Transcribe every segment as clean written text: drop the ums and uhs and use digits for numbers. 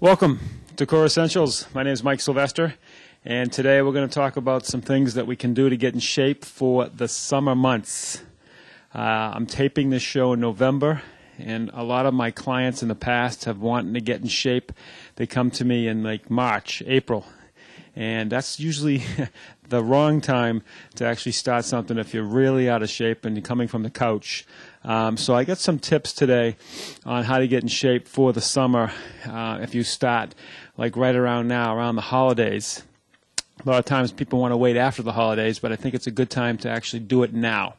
Welcome to Core Essentials. My name is Mike Sylvester, and today we're going to talk about some things that we can do to get in shape for the summer months. I'm taping this show in November, and a lot of my clients in the past have wanted to get in shape. They come to me in like March, April, and that's usually the wrong time to actually start something if you're really out of shape and you're coming from the couch. So I got some tips today on how to get in shape for the summer if you start like right around now, around the holidays. A lot of times people want to wait after the holidays, but I think it's a good time to actually do it now.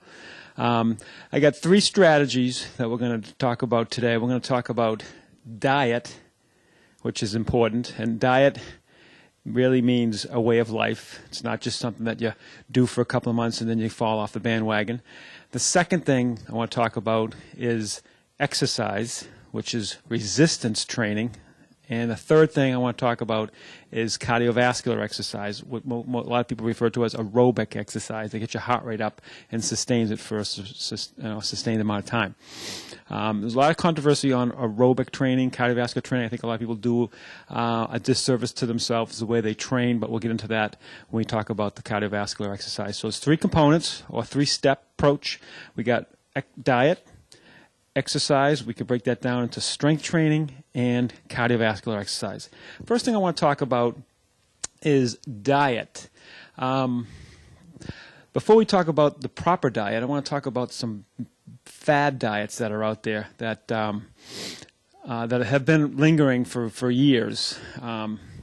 I got 3 strategies that we're going to talk about today. We're going to talk about diet, which is important, and diet really means a way of life. It's not just something that you do for a couple of months and then you fall off the bandwagon. The second thing I want to talk about is exercise, which is resistance training. And the third thing I want to talk about is cardiovascular exercise, what a lot of people refer to as aerobic exercise. They get your heart rate up and sustains it for a sustained amount of time. There's a lot of controversy on aerobic training, cardiovascular training. I think a lot of people do a disservice to themselves the way they train, but we'll get into that when we talk about the cardiovascular exercise. So it's 3 components or 3-step approach. We got diet, exercise. We could break that down into strength training and cardiovascular exercise. First thing I want to talk about is diet. Before we talk about the proper diet, I want to talk about some fad diets that are out there that have been lingering for years.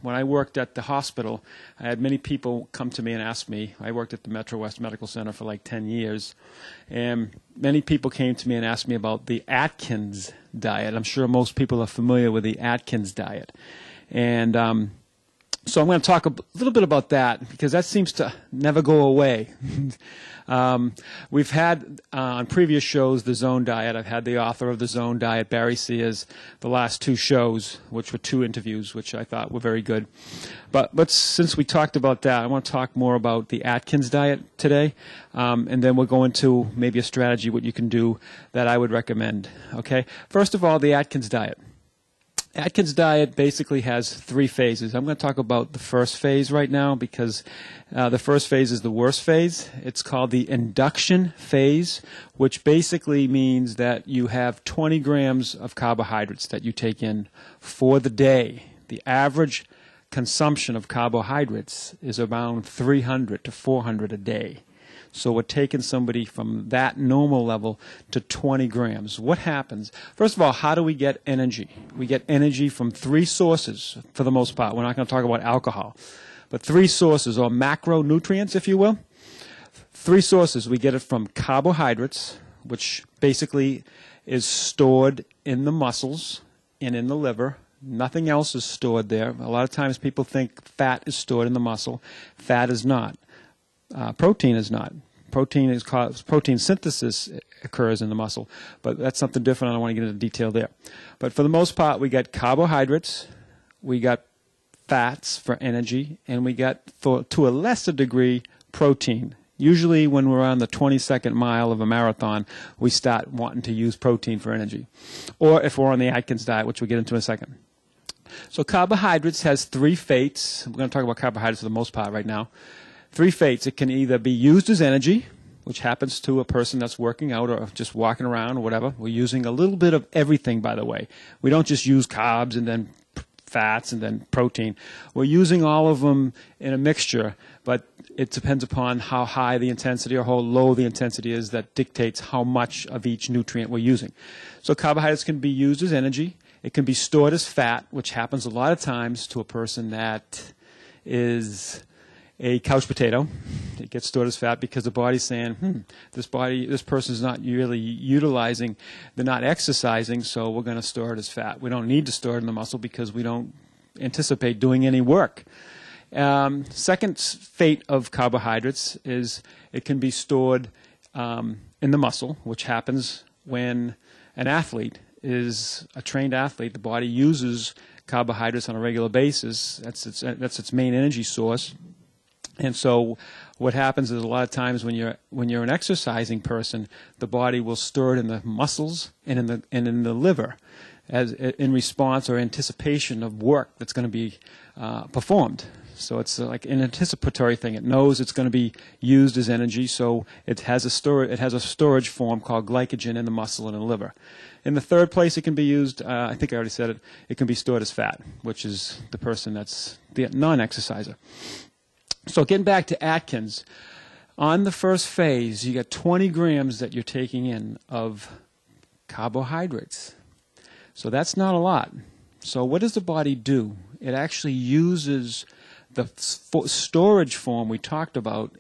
When I worked at the hospital, I had many people come to me and ask me. I worked at the Metro West Medical Center for like 10 years, and many people came to me and asked me about the Atkins Diet. I'm sure most people are familiar with the Atkins Diet. And so I'm going to talk a little bit about that because that seems to never go away. We've had on previous shows the Zone Diet. I've had the author of the Zone Diet, Barry Sears, the last 2 shows, which were 2 interviews, which I thought were very good. But since we talked about that, I want to talk more about the Atkins Diet today, and then we'll go into maybe a strategy, what you can do that I would recommend. Okay. First of all, the Atkins Diet. Atkins Diet basically has 3 phases. I'm going to talk about the first phase right now because the first phase is the worst phase. It's called the induction phase, which basically means that you have 20 grams of carbohydrates that you take in for the day. The average consumption of carbohydrates is around 300 to 400 a day. So we're taking somebody from that normal level to 20 grams. What happens? First of all, how do we get energy? We get energy from 3 sources for the most part. We're not going to talk about alcohol. But 3 sources, or macronutrients, if you will. 3 sources. We get it from carbohydrates, which basically is stored in the muscles and in the liver. Nothing else is stored there. A lot of times people think fat is stored in the muscle. Fat is not. Protein is not. Protein synthesis occurs in the muscle, but that's something different. I don't want to get into detail there. But for the most part, we got carbohydrates, we got fats for energy, and we got, to a lesser degree, protein. Usually when we're on the 22nd mile of a marathon, we start wanting to use protein for energy. Or if we're on the Atkins diet, which we'll get into in a second. So carbohydrates has 3 fates. We're going to talk about carbohydrates for the most part right now. 3 fates. It can either be used as energy, which happens to a person that's working out or just walking around or whatever. We're using a little bit of everything, by the way. We don't just use carbs and then fats and then protein. We're using all of them in a mixture, but it depends upon how high the intensity or how low the intensity is that dictates how much of each nutrient we're using. So carbohydrates can be used as energy. It can be stored as fat, which happens a lot of times to a person that is a couch potato. It gets stored as fat because the body's saying, this person's not really utilizing, they're not exercising, so we're going to store it as fat. We don't need to store it in the muscle because we don't anticipate doing any work. Second fate of carbohydrates is it can be stored in the muscle, which happens when an athlete is a trained athlete. The body uses carbohydrates on a regular basis. That's its main energy source. And so what happens is a lot of times when you're an exercising person, the body will store it in the muscles and in the liver. as in response or anticipation of work that's going to be performed. So it's like an anticipatory thing. It knows it's going to be used as energy, so it has a storage form called glycogen in the muscle and the liver. In the third place it can be used, I think I already said it, it can be stored as fat, which is the person that's the non-exerciser. So getting back to Atkins, on the first phase you get 20 grams that you're taking in of carbohydrates. So that's not a lot. So what does the body do? It actually uses the storage form we talked about